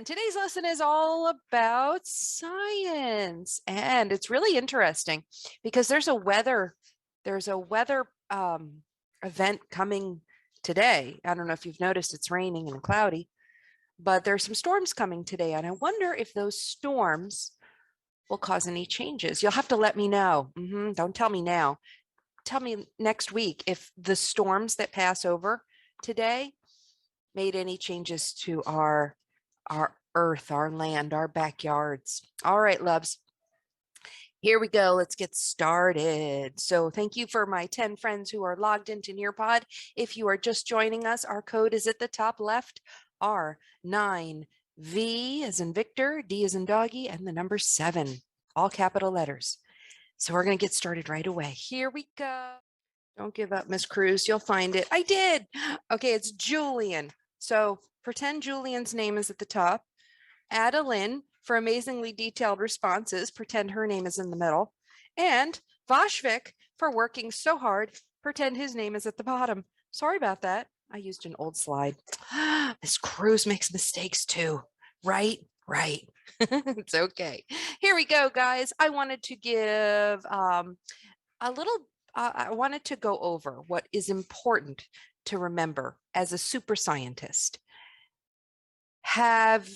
And today's lesson is all about science. And it's really interesting because there's a weather event coming today. I don't know if you've noticed it's raining and cloudy, but there's some storms coming today. And I wonder if those storms will cause any changes. You'll have to let me know. Don't tell me now. Tell me next week if the storms that pass over today made any changes to our earth, our land, our backyards. All right, loves. Here we go. Let's get started. So thank you for my 10 friends who are logged into Nearpod. If you are just joining us, our code is at the top left, R9V as in Victor, D as in doggy, and the number 7, all capital letters. So we're going to get started right away. Here we go. Don't give up, Miss Cruz. You'll find it. I did. Okay, it's Julian. So pretend Julian's name is at the top. Add a Lynn for amazingly detailed responses. Pretend her name is in the middle. And Vashvik for working so hard. Pretend his name is at the bottom. Sorry about that. I used an old slide. Miss Cruz makes mistakes too. Right? Right. It's okay. Here we go, guys. I wanted to give I wanted to go over what is important to remember as a super scientist. Have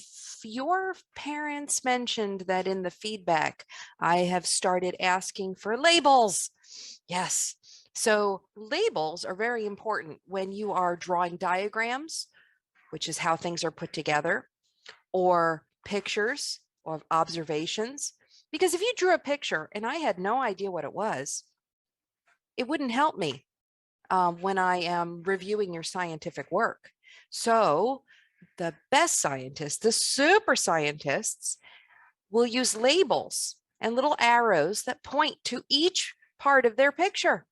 your parents mentioned that in the feedback, I have started asking for labels? Yes. So labels are very important when you are drawing diagrams, which is how things are put together, or pictures or observations. Because if you drew a picture and I had no idea what it was, it wouldn't help me when I am reviewing your scientific work. So the best scientists, the super scientists, will use labels and little arrows that point to each part of their picture.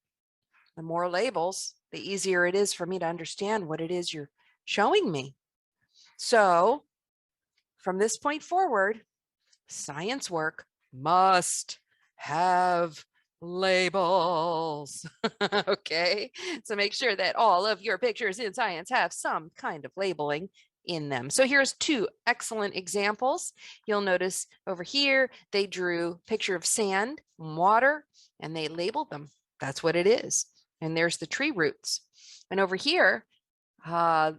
The more labels, the easier it is for me to understand what it is you're showing me. So from this point forward, science work must have labels. Okay, so make sure that all of your pictures in science have some kind of labeling in them. So here's 2 excellent examples. You'll notice over here they drew a picture of sand and water and they labeled them. That's what it is. And there's the tree roots. And over here, I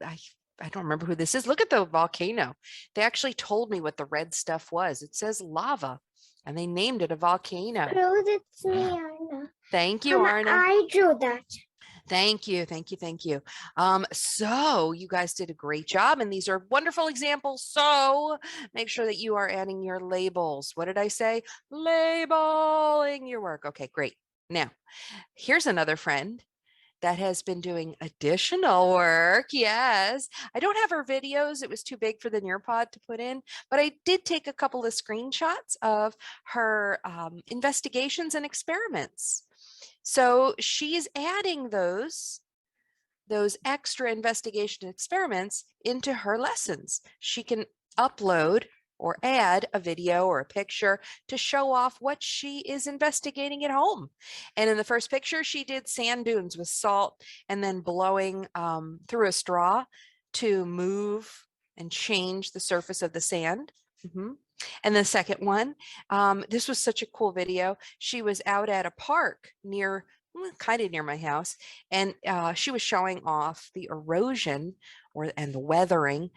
don't remember who this is. Look at the volcano. They actually told me what the red stuff was. It says lava. And they named it a volcano. Rose, it's me, Arna. Thank you, Arna. I drew that. Thank you. So you guys did a great job, and these are wonderful examples. So make sure that you are adding your labels. What did I say? Labeling your work. Okay, great. Now, here's another friend that has been doing additional work. Yes, I don't have her videos. It was too big for the Nearpod to put in, but I did take a couple of screenshots of her investigations and experiments. So she's adding those extra investigation experiments into her lessons. She can upload or add a video or a picture to show off what she is investigating at home. And in the first picture, she did sand dunes with salt and then blowing through a straw to move and change the surface of the sand. And the second one, this was such a cool video. She was out at a park kind of near my house, and she was showing off the erosion and the weathering,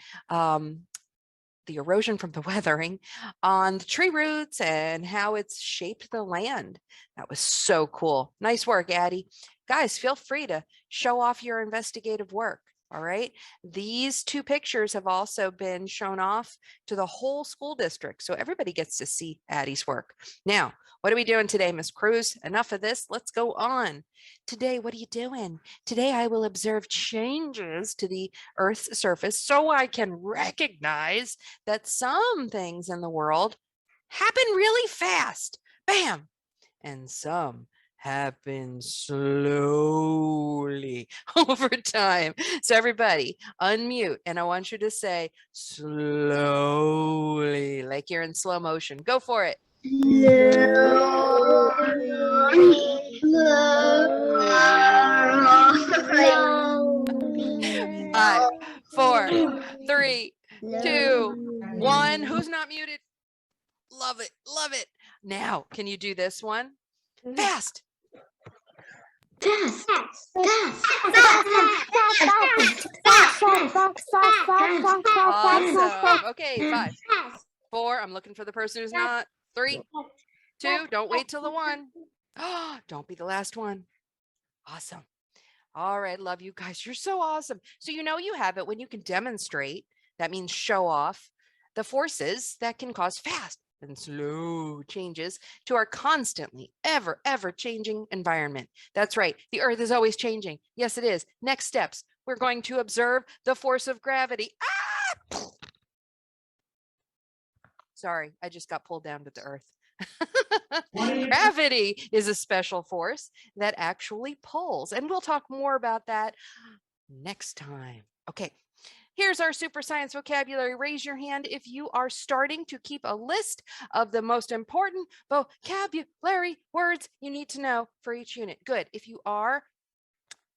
the erosion from the weathering on the tree roots and how it's shaped the land. That was so cool. Nice work, Addie. Guys, feel free to show off your investigative work. All right. These 2 pictures have also been shown off to the whole school district. So everybody gets to see Addie's work. Now, what are we doing today, Miss Cruz? Enough of this. Let's go on. Today, what are you doing? Today, I will observe changes to the Earth's surface so I can recognize that some things in the world happen really fast. Bam. And some happen slowly over time. So everybody unmute, and I want you to say slowly, like you're in slow motion. Go for it. Slowly. 5, 4, 3, 2, 1. love it. Now, can you do this one? Fast. Fast. Awesome. Okay, 5, 4. I'm looking for the person who's not. 3, 2. Don't wait till the 1. Oh, don't be the last one. Awesome. All right. Love you guys. You're so awesome. So you know you have it when you can demonstrate. That means show off the forces that can cause fast and slow changes to our constantly ever changing environment. That's right. The earth is always changing. Yes, it is. Next steps. We're going to observe the force of gravity. Ah! Sorry, I just got pulled down to the earth. Gravity is a special force that actually pulls, and we'll talk more about that next time. Okay, here's our super science vocabulary. Raise your hand if you are starting to keep a list of the most important vocabulary words you need to know for each unit. Good. If you are,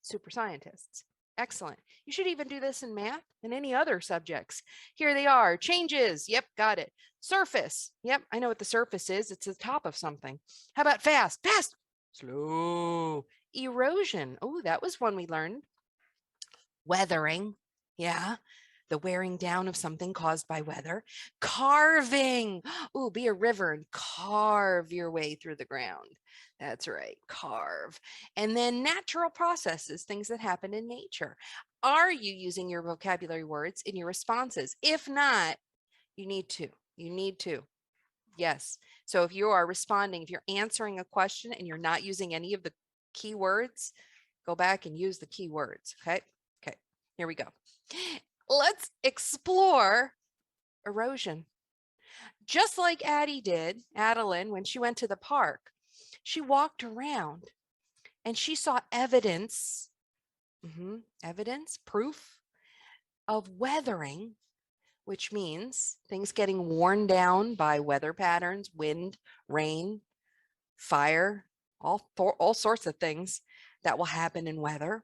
super scientists. Excellent. You should even do this in math and any other subjects. Here they are. Changes. Yep, got it. Surface. Yep, I know what the surface is. It's the top of something. How about fast? Fast. Slow. Erosion. Oh, that was one we learned. Weathering. Yeah, the wearing down of something caused by weather. Carving. Ooh, be a river and carve your way through the ground. That's right, carve. And then natural processes, things that happen in nature. Are you using your vocabulary words in your responses? If not, you need to. You need to. Yes. So if you are responding, if you're answering a question and you're not using any of the key words, go back and use the key words. Okay. Okay. Here we go. Let's explore erosion. Just like Addie did, Adeline, when she went to the park, she walked around and she saw evidence, proof of weathering, which means things getting worn down by weather patterns, wind, rain, fire, all sorts of things that will happen in weather,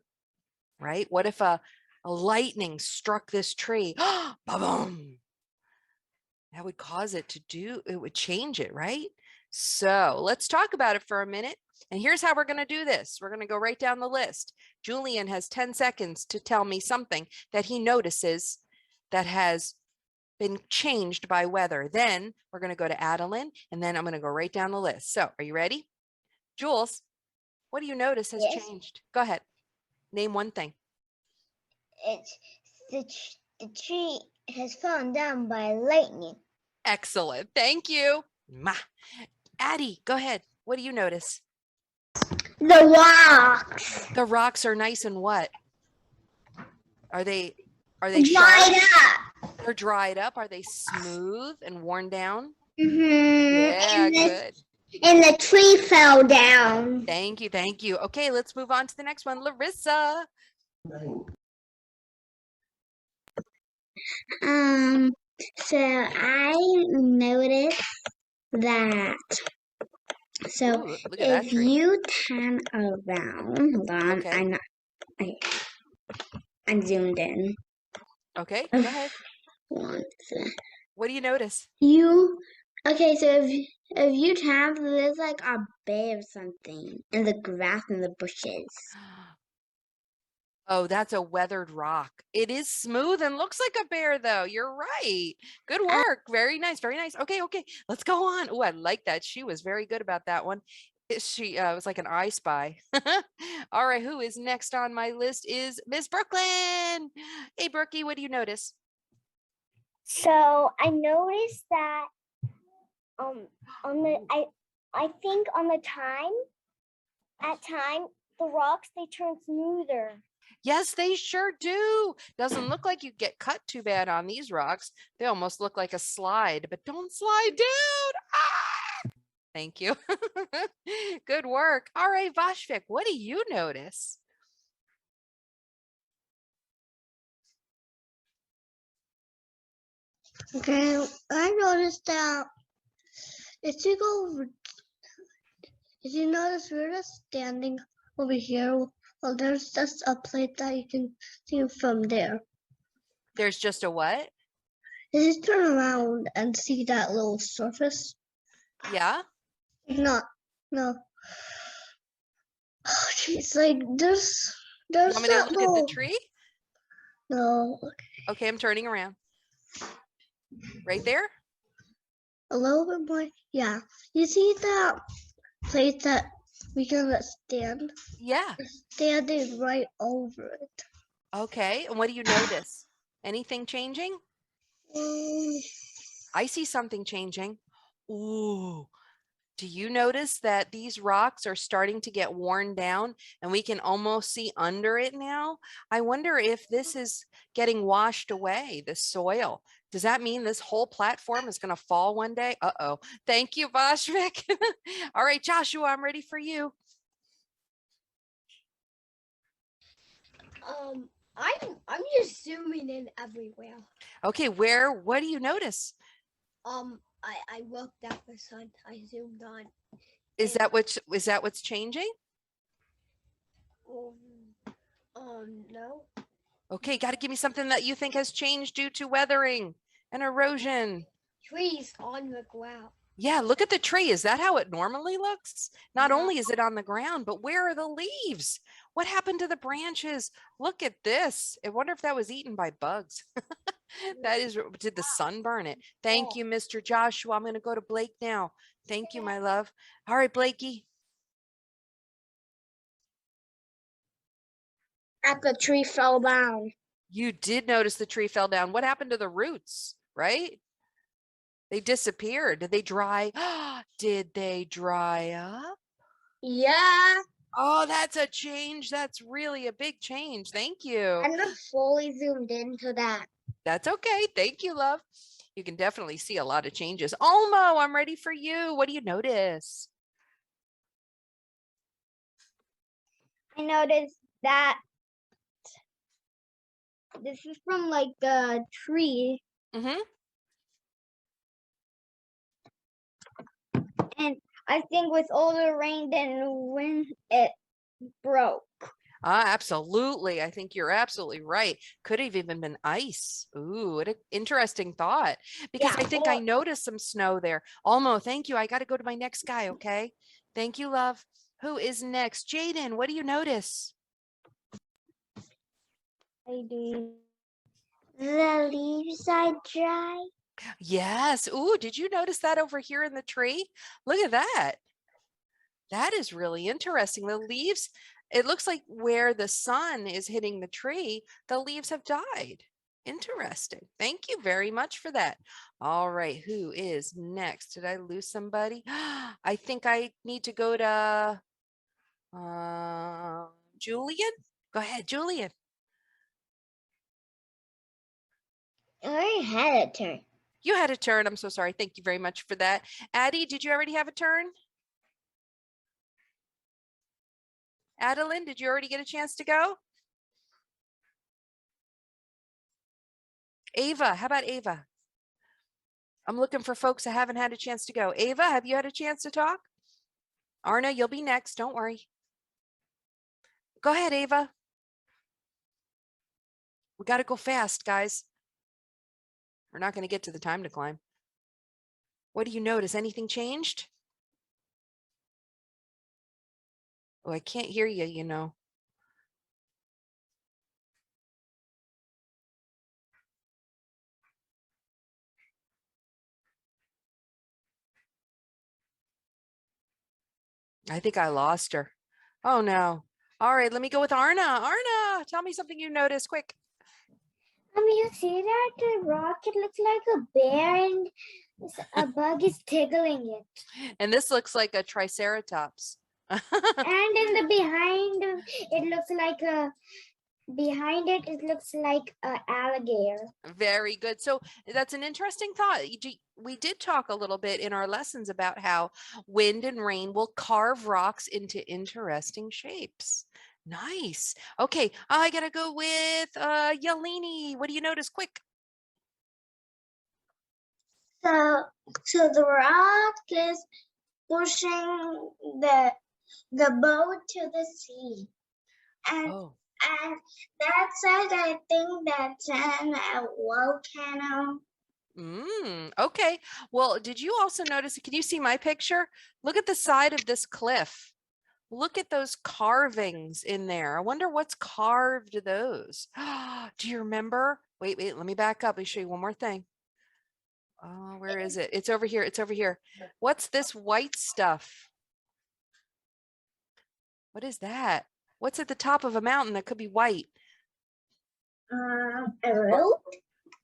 right? What if a lightning struck this tree? Ba-boom! That would cause it would change it, right? So let's talk about it for a minute. And here's how we're going to do this. We're going to go right down the list. Julian has 10 seconds to tell me something that he notices that has been changed by weather. Then we're going to go to Adeline, and then I'm going to go right down the list. So are you ready? Jules, what do you notice has changed? Go ahead. Name one thing. It's the tree has fallen down by lightning. Excellent. Thank you. Addie, go ahead. What do you notice? The rocks. The rocks are nice and what? Are they dried sharp? up? They're dried up. Are they smooth and worn down? Yeah, good. And the tree fell down. Thank you. Thank you. Okay, let's move on to the next one. Larissa. So I noticed that. So ooh, look at that tree. you turn around, hold on, okay. I zoomed in. Okay, go ahead. What do you notice? Okay, so if you tap, there's like a bear or something in the grass and the bushes. Oh, that's a weathered rock. It is smooth and looks like a bear, though. You're right. Good work. Very nice. Very nice. Okay. Okay. Let's go on. Oh, I like that. She was very good about that one. She was like an I spy. All right. Who is next on my list is Miss Brooklyn. Hey, Brookie, what do you notice? So I noticed that I think on the time the rocks they turn smoother. Yes, they sure do. Doesn't look like you get cut too bad on these rocks. They almost look like a slide, but don't slide down. Ah! Thank you. Good work. All right, Vashvik, what do you notice? Okay, I noticed that if you notice we're just standing over here, well, there's just a plate that you can see from there. There's just a what? You just turn around and see that little surface. Yeah. No, no. Oh, jeez, like You want there's me to that look at the little. tree? No, Okay, I'm turning around. Right there? a little bit more. Yeah, you see that place that we can stand? Yeah. The stand is right over it. Okay. And what do you notice? Anything changing? Mm, I see something changing. Ooh. Do you notice that these rocks are starting to get worn down and we can almost see under it now? I wonder if this is getting washed away, the soil. Does that mean this whole platform is going to fall one day? Uh-oh. Thank you, Boshvik. All right, Joshua, I'm ready for you. I'm just zooming in everywhere. Okay, what do you notice? I looked at the sun. I zoomed on. Is And, that what's changing? no. Okay, got to give me something that you think has changed due to weathering and erosion. Trees on the ground. Yeah, look at the tree. Is that how it normally looks? Not Yeah. only is it on the ground, but where are the leaves? What happened to the branches? Look at this. I wonder if that was eaten by bugs. That is, did the sun burn it? Thank you, Mr. Joshua. I'm going to go to Blake now. Thank you, my love. All right, Blakey. That the tree fell down. You did notice the tree fell down. What happened to the roots, right? They disappeared. Did they dry? Did they dry up? Yeah, Oh, that's a change. That's really a big change. Thank you. I'm not fully zoomed into that. That's okay. Thank you, love. You can definitely see a lot of changes. Olmo, I'm ready for you. What do you notice? I noticed that this is from like the tree, Mm-hmm. and I think with all the rain and wind, it broke. Absolutely. I think you're absolutely right. Could have even been ice. Ooh, what an interesting thought. Because Yeah, I think I noticed some snow there. Olmo, thank you. I got to go to my next guy, okay? Thank you, love. Who is next? Jaden, what do you notice? I do. The leaves are dry. Yes. Ooh, did you notice that over here in the tree? Look at that. That is really interesting. The leaves, it looks like where the sun is hitting the tree, the leaves have died. Interesting. Thank you very much for that. All right, who is next? Did I lose somebody? I think I need to go to Julian. Go ahead, Julian. I already had a turn. You had a turn. I'm so sorry. Thank you very much for that. Addie, did you already have a turn? Adeline, did you already get a chance to go? Ava, how about Ava? I'm looking for folks that haven't had a chance to go. Ava, have you had a chance to talk? Arna, you'll be next. Don't worry. Go ahead, Ava. We got to go fast, guys. We're not going to get to the time to climb. What do you notice? Anything changed? Oh, I can't hear you, you know. I think I lost her. Oh, no. All right, let me go with Arna. Arna, tell me something you noticed quick. You see that the rock? It looks like a bear, and a bug is tickling it. And this looks like a triceratops. And in the behind, it looks like a. Behind it, it looks like an alligator. Very good. So that's an interesting thought. We did talk a little bit in our lessons about how wind and rain will carve rocks into interesting shapes. Nice. Okay, I gotta go with Yeleni. What do you notice? Quick. So the rock is pushing the boat to the sea, and Oh, and that side I think that's a volcano. Okay. Well, did you also notice, can you see my picture? Look at the side of this cliff. Look at those carvings in there. I wonder what's carved those. Do you remember? Wait, let me back up. Let me show you one more thing. Oh, where is it? It's over here. It's over here. What's this white stuff? What is that? What's at the top of a mountain that could be white? A rope?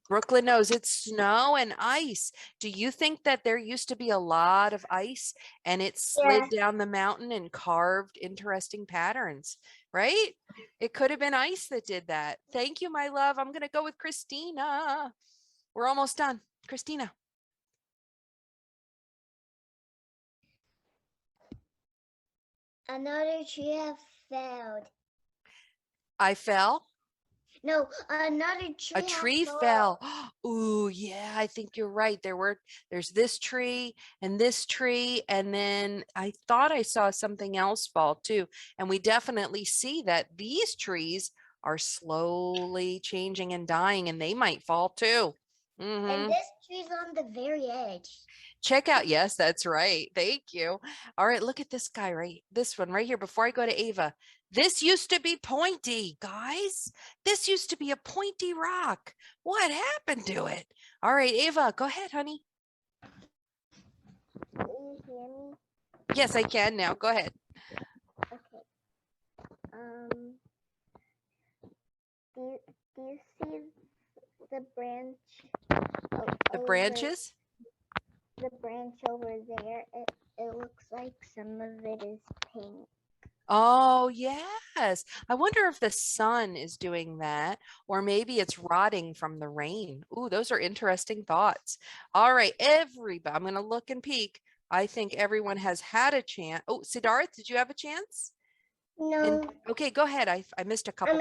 Brooklyn knows it's snow and ice. Do you think that there used to be a lot of ice and it slid down the mountain and carved interesting patterns, right? It could have been ice that did that. Thank you, my love. I'm going to go with Christina. We're almost done. Christina. Another tree fell. I fell. No, another tree. A tree fell. Ooh, yeah, I think you're right. There's this tree, and then I thought I saw something else fall too. And we definitely see that these trees are slowly changing and dying, and they might fall too. And this tree's on the very edge. Check out. Yes, that's right. Thank you. All right, look at this guy, this one right here before I go to Ava. This used to be pointy, guys. This used to be a pointy rock. What happened to it? All right, Ava, go ahead, honey. Can you hear me? Yes, I can now. Go ahead. Okay. Do you see the branch? The branches? The branch over there. It looks like some of it is pink. Oh, yes. I wonder if the sun is doing that, or maybe it's rotting from the rain. Ooh, those are interesting thoughts. All right, everybody, I'm going to look and peek. I think everyone has had a chance. Oh, Siddharth, did you have a chance? No. Okay, go ahead. I missed a couple.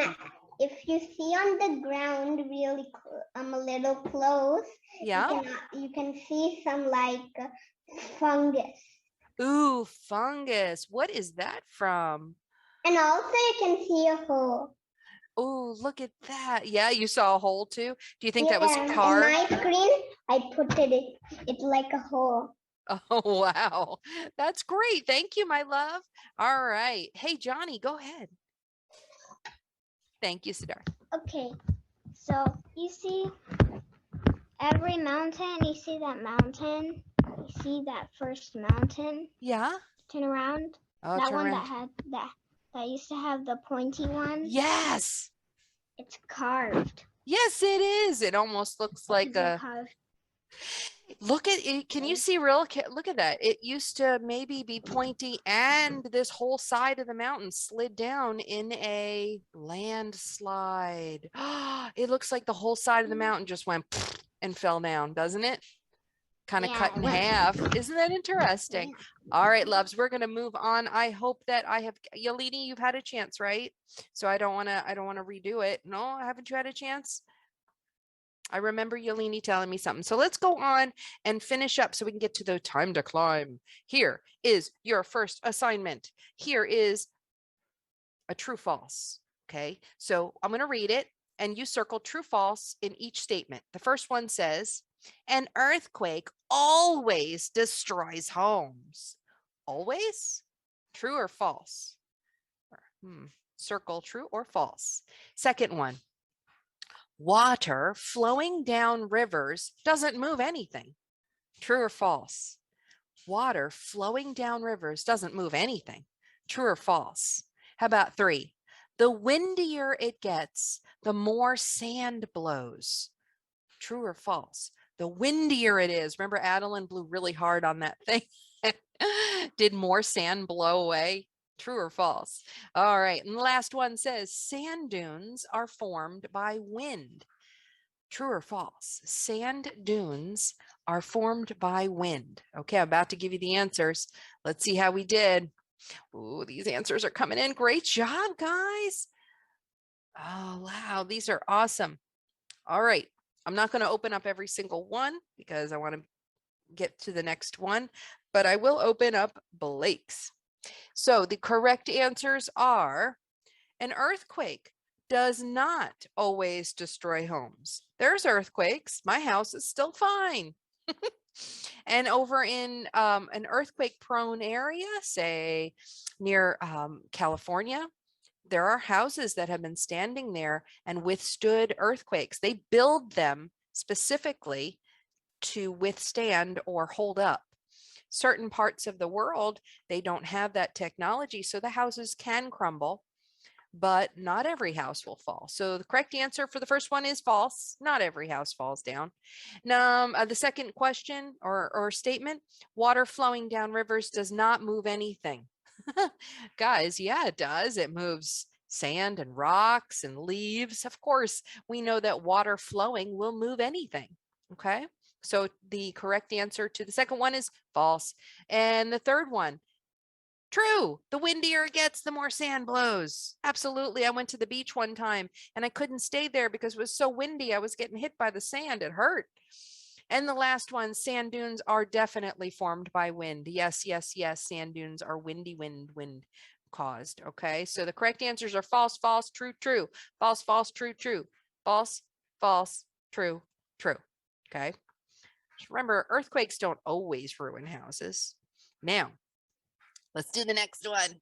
If you see on the ground really a little close, yeah, you can see some like fungus. Ooh, fungus. What is that from? And also you can see a hole. Oh, look at that. Yeah, you saw a hole too. Do you think that was carved? In my screen, I put it like a hole. Oh, wow. That's great. Thank you, my love. All right. Hey, Johnny, go ahead. Thank you, Siddharth. Okay. So you see every mountain, you see that mountain, you see that first mountain. Yeah. Turn around. Oh, that turn one around. that had that used to have the pointy one. Yes. It's carved. Yes, it is. It almost looks like a carved. Look at it. Can you see look at that? It used to maybe be pointy and this whole side of the mountain slid down in a landslide. It looks like the whole side of the mountain just went and fell down, doesn't it? Kind of cut in half. Isn't that interesting? Yeah. All right, loves, we're going to move on. I hope that I have Yelini, you've had a chance, right? So I don't want to redo it. No, haven't you had a chance? I remember Yelini telling me something. So let's go on and finish up so we can get to the time to climb. Here is your first assignment. Here is a true false. Okay, so I'm going to read it and you circle true false in each statement. The first one says, an earthquake always destroys homes. Always? True or false? Circle true or false. Second one, water flowing down rivers doesn't move anything. True or false? Water flowing down rivers doesn't move anything. True or false? How about 3? The windier it gets, the more sand blows. True or false? The windier it is. Remember, Adeline blew really hard on that thing. Did more sand blow away? True or false? All right. And the last one says sand dunes are formed by wind. True or false? Sand dunes are formed by wind. Okay, I'm about to give you the answers. Let's see how we did. Ooh, these answers are coming in. Great job, guys. Oh, wow. These are awesome. All right. I'm not going to open up every single one because I want to get to the next one, but I will open up Blake's. So the correct answers are an earthquake does not always destroy homes. There's earthquakes. My house is still fine. And over in an earthquake prone area, say near California, there are houses that have been standing there and withstood earthquakes. They build them specifically to withstand or hold up. Certain parts of the world, they don't have that technology, so the houses can crumble, but not every house will fall. So the correct answer for the first one is false. Not every house falls down. Now, the second question or statement, water flowing down rivers does not move anything. Guys, yeah, it does. It moves sand and rocks and leaves. Of course, we know that water flowing will move anything. Okay. So the correct answer to the second one is false. And the third one, true. The windier it gets, the more sand blows. Absolutely. I went to the beach one time and I couldn't stay there because it was so windy. I was getting hit by the sand. It hurt. And the last one, sand dunes are definitely formed by wind. Yes, yes, yes. Sand dunes are windy wind caused. Okay. So the correct answers are false, false, true, true, false, false, true, true, false, false, true, true. Okay. Remember, earthquakes don't always ruin houses. Now, let's do the next one.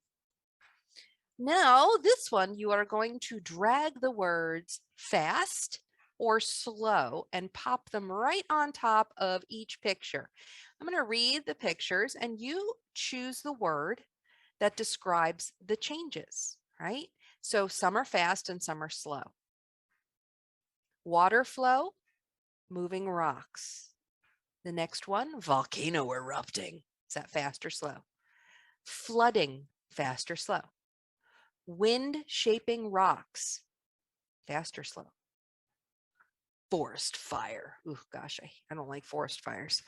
Now, this one, you are going to drag the words fast or slow and pop them right on top of each picture. I'm going to read the pictures and you choose the word that describes the changes, right? So some are fast and some are slow. Water flow, moving rocks. The next one, volcano erupting. Is that fast or slow? Flooding, fast or slow? Wind shaping rocks, fast or slow? Forest fire. Ooh, gosh, I don't like forest fires.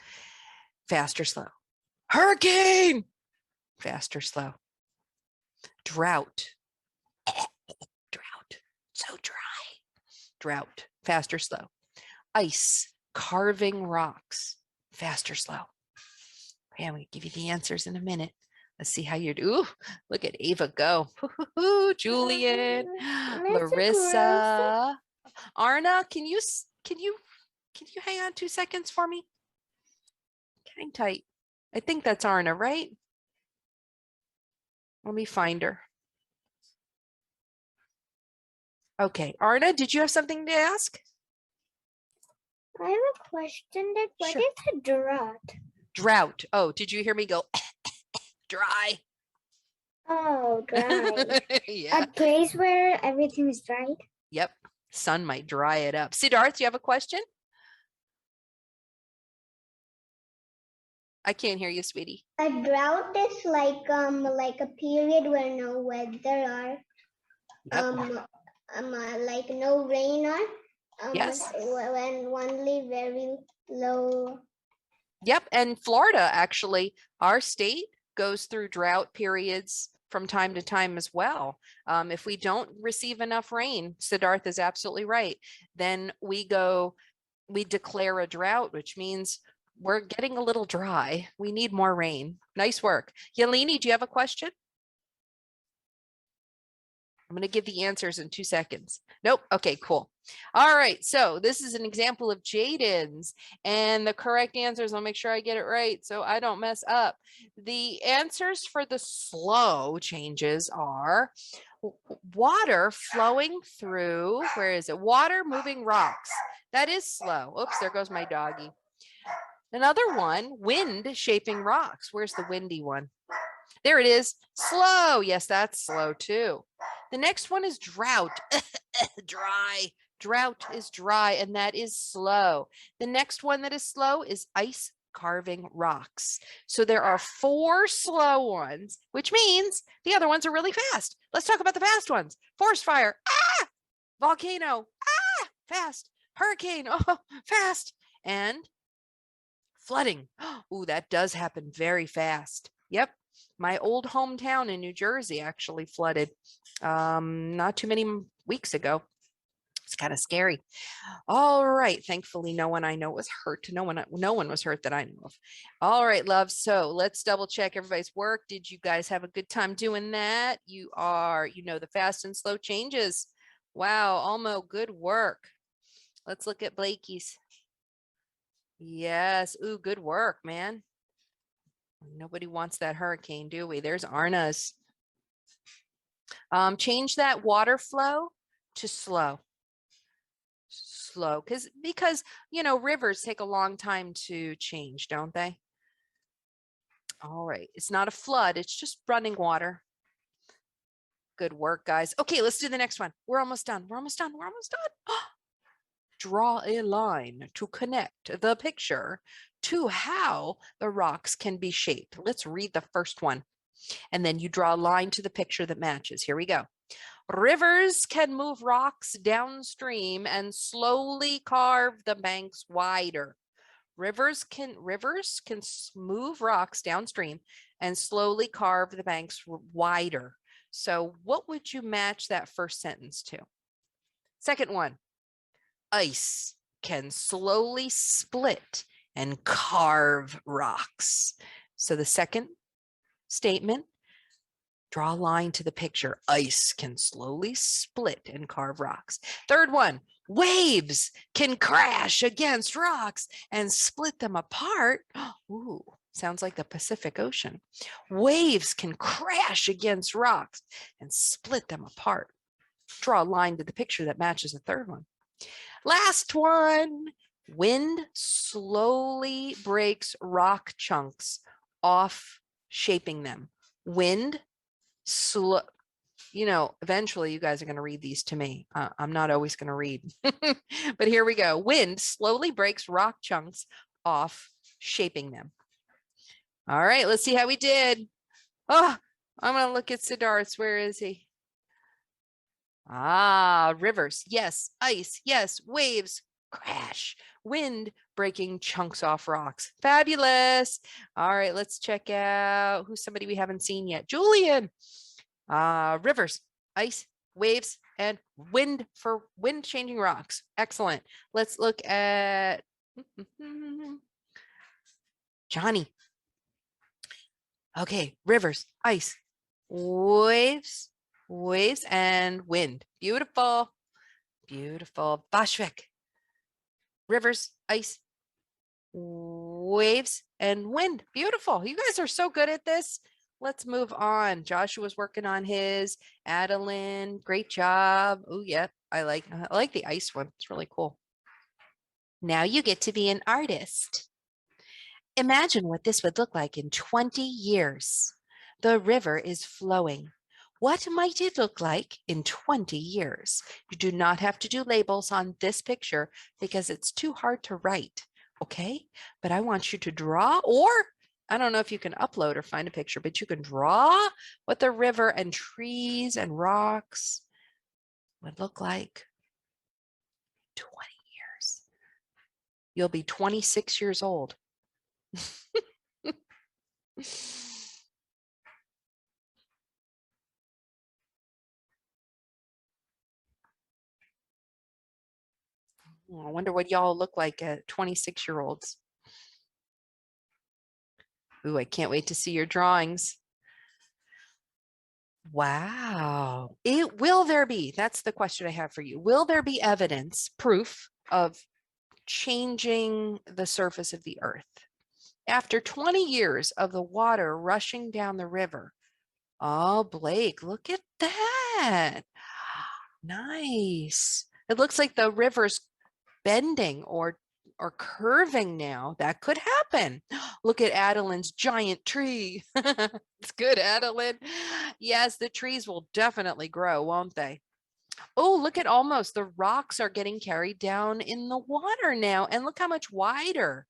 Fast or slow? Hurricane, fast or slow? Drought. Drought. So dry. Drought, fast or slow? Ice, carving rocks, fast or slow? Okay, I'm going to give you the answers in a minute. Let's see how you're doing. Look at Ava go. Julian, Larissa, Arna, can you hang on 2 seconds for me? Hang tight. I think that's Arna, right? Let me find her. Okay, Arna, did you have something to ask? I have a question. That what Sure. is a drought? Drought. Oh, did you hear me go dry? Oh, dry. Yeah. A place where everything is dried. Yep. Sun might dry it up. Siddharth, do you have a question? I can't hear you, sweetie. A drought is like a period where no weather or like no rain or Yes. when only very low. Yep. And Florida, actually, our state goes through drought periods from time to time as well. If we don't receive enough rain, Siddharth is absolutely right. Then we declare a drought, which means we're getting a little dry. We need more rain. Nice work. Yeleni, do you have a question? I'm going to give the answers in 2 seconds. Nope. Okay, cool. All right. So this is an example of Jaden's, and the correct answers, I'll make sure I get it right so I don't mess up. The answers for the slow changes are water flowing through, where is it? Water moving rocks. That is slow. Oops, there goes my doggy. Another one, wind shaping rocks. Where's the windy one? There it is. Slow. Yes, that's slow too. The next one is drought. Dry. Drought is dry, and that is slow. The next one that is slow is ice carving rocks. So there are 4 slow ones, which means the other ones are really fast. Let's talk about the fast ones. Forest fire. Ah! Volcano. Ah! Fast. Hurricane. Oh, fast. And flooding. Ooh, that does happen very fast. Yep. My old hometown in New Jersey actually flooded not too many weeks ago. It's kind of scary. All right. Thankfully, no one I know was hurt. No one was hurt that I know of. All right, love. So let's double check everybody's work. Did you guys have a good time doing that? You know the fast and slow changes. Wow, Almo, good work. Let's look at Blakey's. Yes. Ooh, good work, man. Nobody wants that hurricane, do we? There's Arna's. Change that water flow to slow. Slow, because rivers take a long time to change, don't they? All right, it's not a flood, it's just running water. Good work, guys. Okay, let's do the next one. We're almost done. We're almost done. We're almost done. Draw a line to connect the picture to how the rocks can be shaped. Let's read the first one, and then you draw a line to the picture that matches. Here we go. Rivers can move rocks downstream and slowly carve the banks wider. Rivers can move rocks downstream and slowly carve the banks wider. So what would you match that first sentence to? Second one, ice can slowly split and carve rocks. So the second statement, draw a line to the picture. Ice can slowly split and carve rocks. Third one, waves can crash against rocks and split them apart. Ooh, sounds like the Pacific Ocean. Waves can crash against rocks and split them apart. Draw a line to the picture that matches the third one. Last one, wind slowly breaks rock chunks off, shaping them. Wind slow, eventually you guys are going to read these to me. I'm not always going to read, but here we go. Wind slowly breaks rock chunks off, shaping them. All right, let's see how we did. Oh, I'm going to look at Siddharth. Where is he? Rivers. Yes. Ice. Yes. Waves. Crash. Wind breaking chunks off rocks. Fabulous. All right, let's check out who's somebody we haven't seen yet. Julian. Rivers, ice, waves, and wind for wind changing rocks. Excellent. Let's look at Johnny. Okay, rivers, ice, waves, and wind. Beautiful. Beautiful. Bashvik. Rivers, ice, waves, and wind. Beautiful. You guys are so good at this. Let's move on. Joshua's working on his. Adeline, great job. Oh, yep. I like the ice one. It's really cool. Now you get to be an artist. Imagine what this would look like in 20 years. The river is flowing. What might it look like in 20 years? You do not have to do labels on this picture because it's too hard to write, okay? But I want you to draw, or I don't know if you can upload or find a picture, but you can draw what the river and trees and rocks would look like in 20 years. You'll be 26 years old. I wonder what y'all look like at 26-year-olds. Ooh, I can't wait to see your drawings. Wow. Will there be, that's the question I have for you. Will there be evidence, proof of changing the surface of the earth? After 20 years of the water rushing down the river. Oh, Blake, look at that. Nice. It looks like the river's bending or curving now. That could happen. Look at Adeline's giant tree. It's good, Adeline. Yes, the trees will definitely grow, won't they? Oh, look at almost. The rocks are getting carried down in the water now. And look how much wider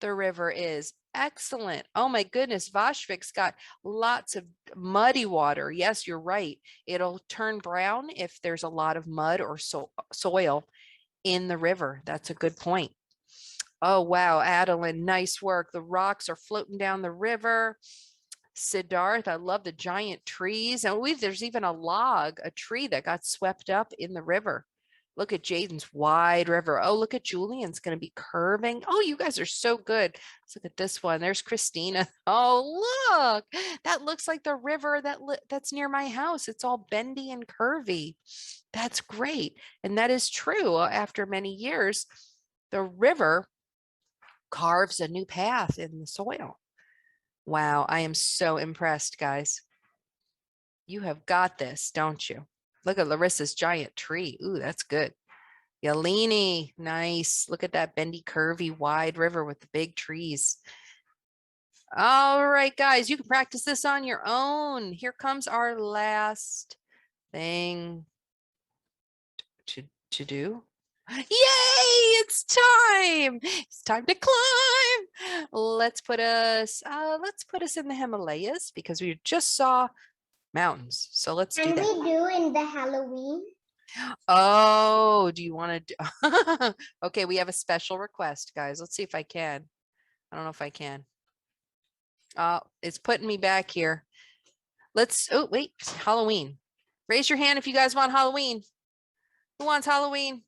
the river is. Excellent. Oh my goodness. Vashvik's got lots of muddy water. Yes, you're right. It'll turn brown if there's a lot of mud or soil in the river. That's a good point. Oh, wow. Adeline, nice work. The rocks are floating down the river. Siddharth, I love the giant trees. And there's even a tree that got swept up in the river. Look at Jaden's wide river. Oh, look at Julian's going to be curving. Oh, you guys are so good. Let's look at this one. There's Christina. Oh, look. That looks like the river that's near my house. It's all bendy and curvy. That's great. And that is true. After many years, the river carves a new path in the soil. Wow, I am so impressed, guys. You have got this, don't you? Look at Larissa's giant tree. Ooh, that's good. Yeleni, nice. Look at that bendy, curvy, wide river with the big trees. All right, guys, you can practice this on your own. Here comes our last thing to do. Yay, it's time. It's time to climb. Let's put us in the Himalayas because we just saw mountains. So let's do Can that. we do in the Halloween? Oh, do you want to do okay, we have a special request, guys. Let's see if I can. I don't know if I can. It's putting me back here. Oh, wait, Halloween. Raise your hand if you guys want Halloween. Who wants Halloween?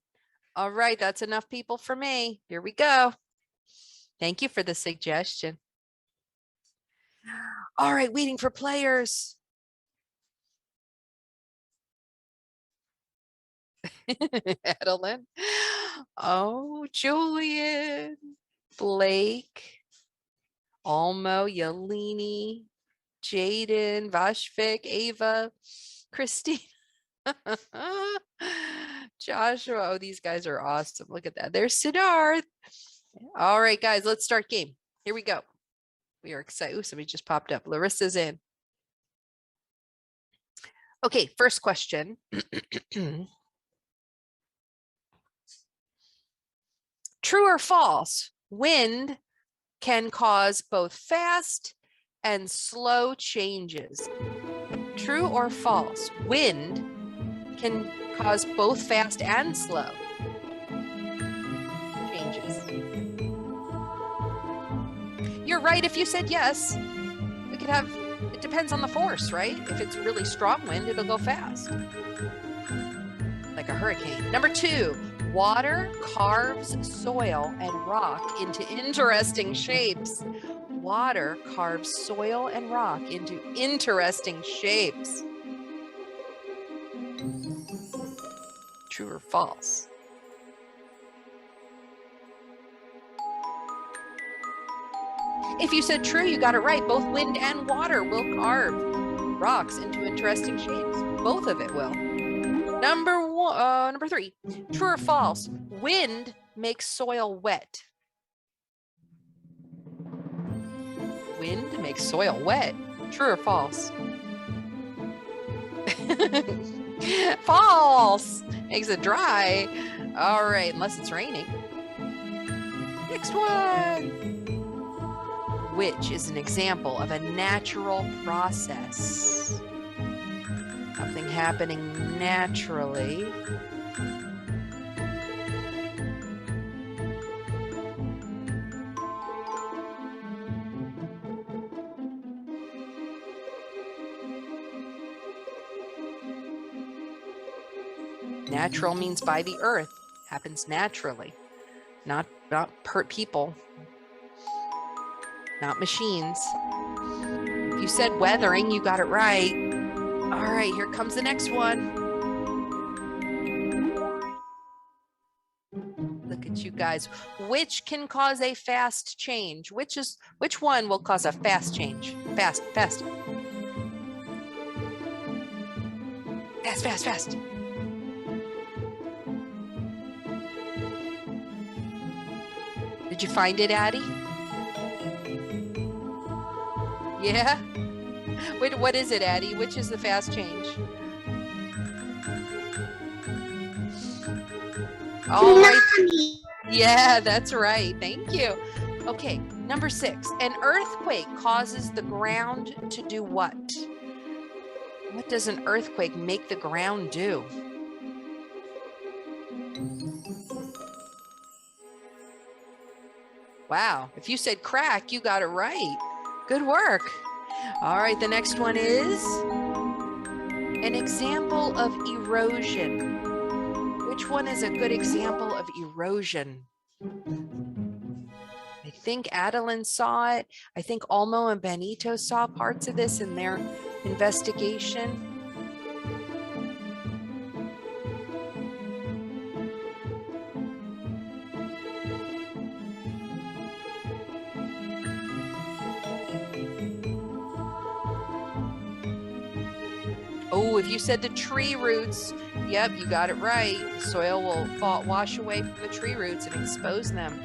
All right, that's enough people for me. Here we go. Thank you for the suggestion. All right, waiting for players. Adeline. Oh, Julian, Blake, Almo, Yeleni, Jaden, Vashvik, Ava, Christine, Joshua. Oh, these guys are awesome. Look at that. There's Siddharth. All right, guys, let's start game. Here we go. We are excited. Ooh, somebody just popped up. Larissa's in. Okay, first question. True or false? Wind can cause both fast and slow changes. True or false? Wind can cause both fast and slow changes. You're right if you said yes. We could have, it depends on the force, right? If it's really strong wind, it'll go fast. Like a hurricane. Number 2, water carves soil and rock into interesting shapes. Water carves soil and rock into interesting shapes. True or false? If you said true, you got it right. Both wind and water will carve rocks into interesting shapes. Both of it will. Number 3, true or false? Wind makes soil wet. Wind makes soil wet. True or false? False. Makes it dry. All right, unless it's raining. Next one. Which is an example of a natural process? Something happening naturally. Natural means by the earth, happens naturally, not hurt people, not machines. If you said weathering, you got it right. All right, here comes the next one. Look at you guys. Which can cause a fast change? Which one will cause a fast change? Fast. Fast. Did you find it, Addie? Yeah? Wait, what is it, Addie? Which is the fast change? All right. Yeah, that's right. Thank you. Okay, number 6. An earthquake causes the ground to do what? What does an earthquake make the ground do? Wow, if you said crack, you got it right. Good work. All right, the next one is an example of erosion. Which one is a good example of erosion? I think Adeline saw it. I think Olmo and Benito saw parts of this in their investigation. Oh, if you said the tree roots, yep, you got it right. Soil will wash away from the tree roots and expose them.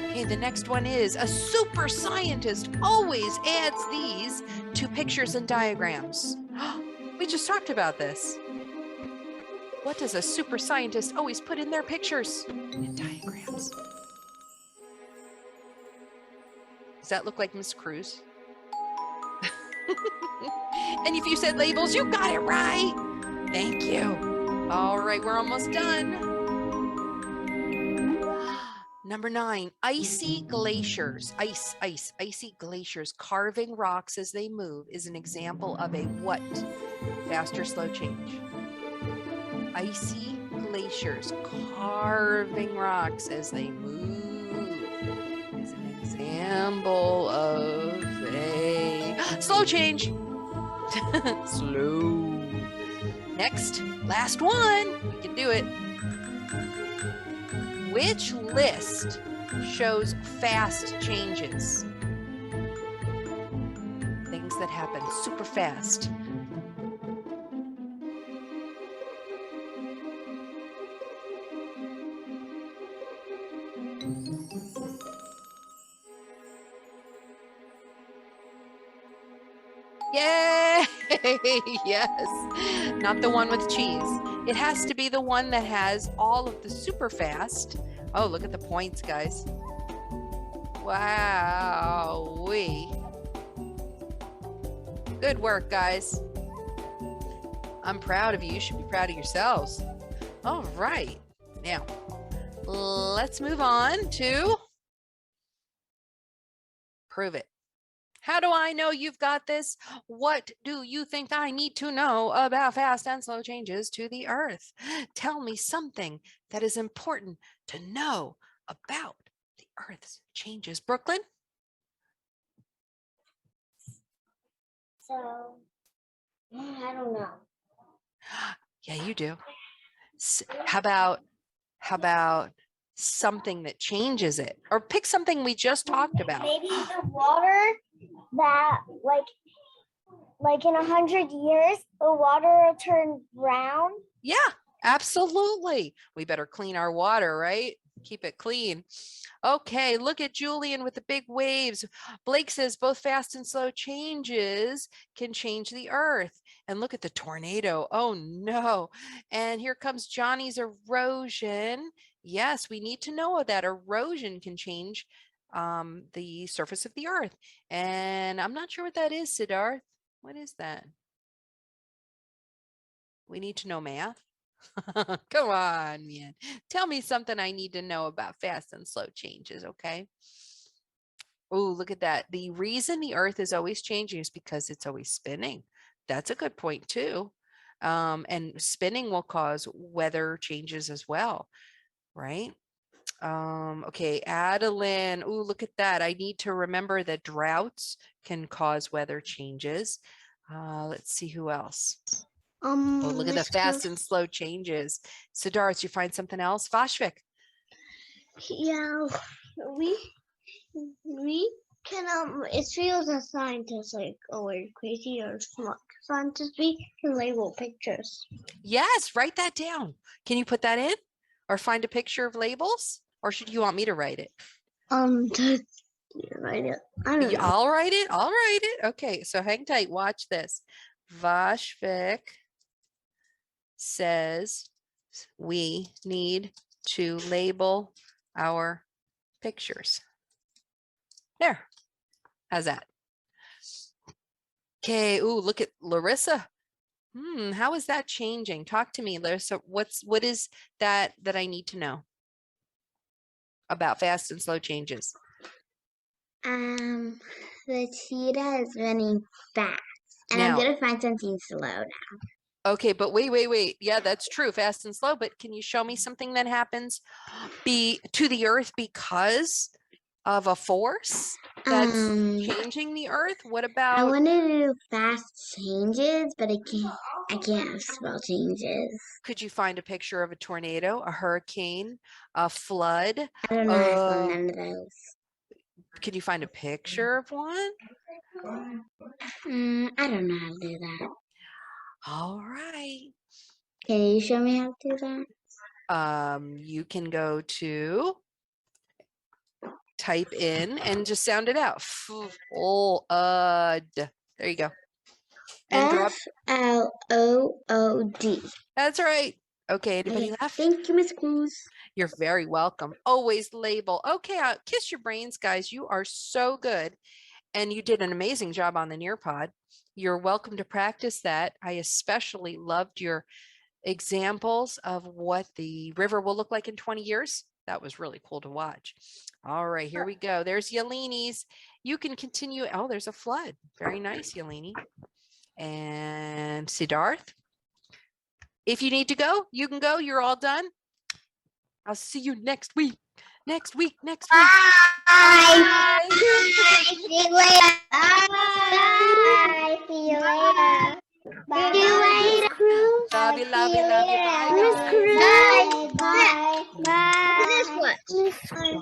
Okay, the next one is a super scientist always adds these to pictures and diagrams. We just talked about this. What does a super scientist always put in their pictures and diagrams? Does that look like Miss Cruz? And if you said labels, you got it right. Thank you. All right, we're almost done. Number 9, icy glaciers. Icy glaciers carving rocks as they move is an example of a what? Fast or slow change? Icy glaciers carving rocks as they move is an example of a slow change. Slow. Next, last one. We can do it. Which list shows fast changes? Things that happen super fast. Yay! Yes, not the one with cheese. It has to be the one that has all of the super fast. Oh, look at the points, guys. Wow. Good work, guys. I'm proud of you. You should be proud of yourselves. All right. Now, let's move on to prove it. How do I know you've got this? What do you think I need to know about fast and slow changes to the earth? Tell me something that is important to know about the earth's changes. Brooklyn? So, I don't know. Yeah, you do. How about something that changes it? Or pick something we just talked about. Maybe the water that like in 100 years, the water will turn brown. Yeah, absolutely. We better clean our water, right? Keep it clean. Okay, look at Julian with the big waves. Blake says both fast and slow changes can change the earth. And look at the tornado. Oh no. And here comes Johnny's erosion. Yes, we need to know that erosion can change the surface of the earth. And I'm not sure what that is, Siddharth. What is that? We need to know math. Come on, man. Tell me something I need to know about fast and slow changes, okay? Oh, look at that. The reason the earth is always changing is because it's always spinning. That's a good point too. And spinning will cause weather changes as well, right? Okay, Adeline. Oh, look at that. I need to remember that droughts can cause weather changes. Let's see who else. Oh, look at the fast and slow changes. Siddharth, you find something else? Vashvik. Yeah, we can it feels a scientist like we're crazy or smart scientists. We can label pictures. Yes, write that down. Can you put that in? Or find a picture of labels? Or should you want me to write it? Just write it. I don't know. I'll write it. I'll write it. Okay, so hang tight. Watch this. Vashvik says we need to label our pictures. There. How's that? Okay. Ooh, look at Larissa. How is that changing? Talk to me, Larissa. What is that I need to know about fast and slow changes? The cheetah is running fast, and Now, I'm gonna find something slow now. Okay, but wait. Yeah, that's true, fast and slow. But can you show me something that happens to the earth because of a force that's changing the earth? What I about? want to do fast changes, but I can't have small changes. Could you find a picture of a tornado, a hurricane, a flood? I don't know how to find none of those. Could you find a picture of one? I don't know how to do that. All right. Can you show me how to do that? You can go to type in and just sound it out. There you go. And drop. Flood. That's right. Okay, anybody Okay. left? Thank you, Miss Cruz. You're very welcome. Always label. Okay, kiss your brains, guys. You are so good. And you did an amazing job on the Nearpod. You're welcome to practice that. I especially loved your examples of what the river will look like in 20 years. That was really cool to watch. All right, here we go. There's Yeleni's. You can continue. Oh, there's a flood. Very nice, Yeleni. And Siddharth. If you need to go, you can go. You're all done. I'll see you next week. Next week. Bye. See you later. Bye. See you later. Bye. See you later. Love you, love you, love you. Bye, Miss guys. Cruz. Bye. Bye. This one. Miss Cruz.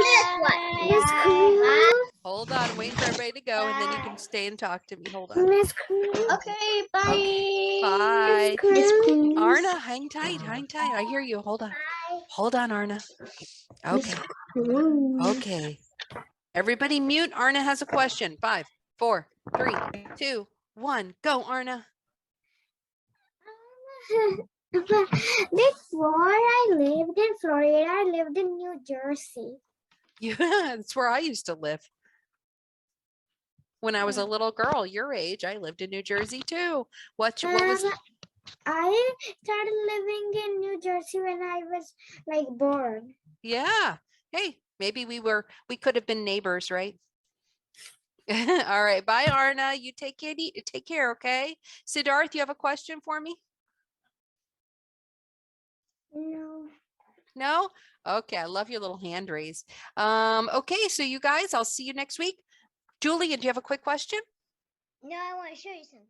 This one. Miss Cruz. Hold on, I'm waiting for everybody to go, and then you can stay and talk to me. Hold on. Miss Cruz. Okay. Bye. Okay, bye. Miss Cruz. Arna, hang tight, hang tight. I hear you. Hold on. Hold on, Arna. Okay. Okay. Everybody mute. Arna has a question. 5, 4, 3, 2, 1. Go, Arna. Before I lived in Florida, I lived in New Jersey. Yeah, that's where I used to live. When I was a little girl, your age, I lived in New Jersey too. What was I started living in New Jersey when I was like born. Yeah. Hey, maybe we could have been neighbors, right? All right. Bye, Arna. You take care, okay? Siddharth, you have a question for me? No. No? Okay, I love your little hand raise. Okay, so you guys, I'll see you next week. Julie, do you have a quick question? No, I want to show you something.